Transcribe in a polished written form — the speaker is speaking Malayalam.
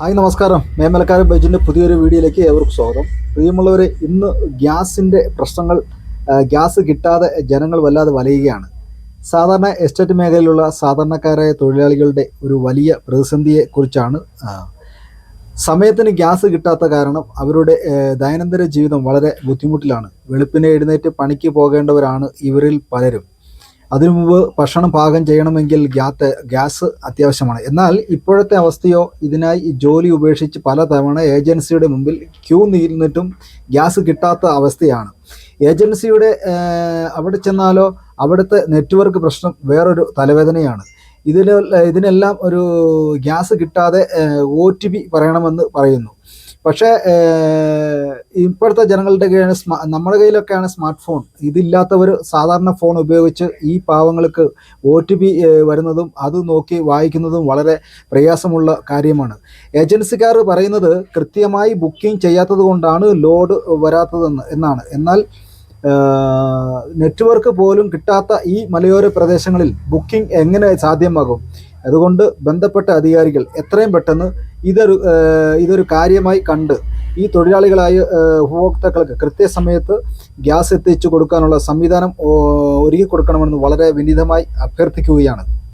ഹായ് നമസ്കാരം. മേമലക്കാരൻ ബൈജിൻ്റെ പുതിയൊരു വീഡിയോയിലേക്ക് ഏവർക്കും സ്വാഗതം. പ്രിയമുള്ളവരെ, ഇന്ന് ഗ്യാസിൻ്റെ പ്രശ്നങ്ങൾ, ഗ്യാസ് കിട്ടാതെ ജനങ്ങൾ വല്ലാതെ വലയുകയാണ്. സാധാരണ എസ്റ്റേറ്റ് മേഖലയിലുള്ള സാധാരണക്കാരായ തൊഴിലാളികളുടെ ഒരു വലിയ പ്രതിസന്ധിയെക്കുറിച്ചാണ്. സമയത്തിന് ഗ്യാസ് കിട്ടാത്ത കാരണം അവരുടെ ദൈനംദിന ജീവിതം വളരെ ബുദ്ധിമുട്ടിലാണ്. വെളുപ്പിനെ എഴുന്നേറ്റ് പണിക്ക് പോകേണ്ടവരാണ് ഇവരിൽ പലരും. അതിനു മുമ്പ് ഭക്ഷണം പാകം ചെയ്യണമെങ്കിൽ ഗ്യാസ് അത്യാവശ്യമാണ്. എന്നാൽ ഇപ്പോഴത്തെ അവസ്ഥയോ, ഇതിനായി ജോലി ഉപേക്ഷിച്ച് പലതവണ ഏജൻസിയുടെ മുമ്പിൽ ക്യൂ നിന്നിട്ടും ഗ്യാസ് കിട്ടാത്ത അവസ്ഥയാണ്. ഏജൻസിയുടെ അവിടെ ചെന്നാലോ അവിടുത്തെ നെറ്റ്വർക്ക് പ്രശ്നം വേറൊരു തലവേദനയാണ്. ഇതിനെല്ലാം ഒരു ഗ്യാസ് കിട്ടാതെ OTP പറയണമെന്ന് പറയുന്നു. പക്ഷേ ഇപ്പോഴത്തെ ജനങ്ങളുടെ കയ്യിലാണ് നമ്മുടെ കയ്യിലൊക്കെയാണ് സ്മാർട്ട് ഫോൺ. ഇതില്ലാത്തവർ സാധാരണ ഫോൺ ഉപയോഗിച്ച് ഈ പാവങ്ങൾക്ക് OTP വരുന്നതും അത് നോക്കി വായിക്കുന്നതും വളരെ പ്രയാസമുള്ള കാര്യമാണ്. ഏജൻസിക്കാർ പറയുന്നത് കൃത്യമായി ബുക്കിംഗ് ചെയ്യാത്തത് കൊണ്ടാണ് ലോഡ് എന്നാണ്. എന്നാൽ നെറ്റ്വർക്ക് പോലും കിട്ടാത്ത ഈ മലയോര പ്രദേശങ്ങളിൽ ബുക്കിംഗ് എങ്ങനെ സാധ്യമാകും? അതുകൊണ്ട് ബന്ധപ്പെട്ട അധികാരികൾ എത്രയും പെട്ടെന്ന് ഇതൊരു കാര്യമായി കണ്ട് ഈ തൊഴിലാളികളായ ഉപഭോക്താക്കൾക്ക് കൃത്യസമയത്ത് ഗ്യാസ് എത്തിച്ചു കൊടുക്കാനുള്ള സംവിധാനം ഒരുക്കി കൊടുക്കണമെന്ന് വളരെ വിനീതമായി അഭ്യർത്ഥിക്കുകയാണ്.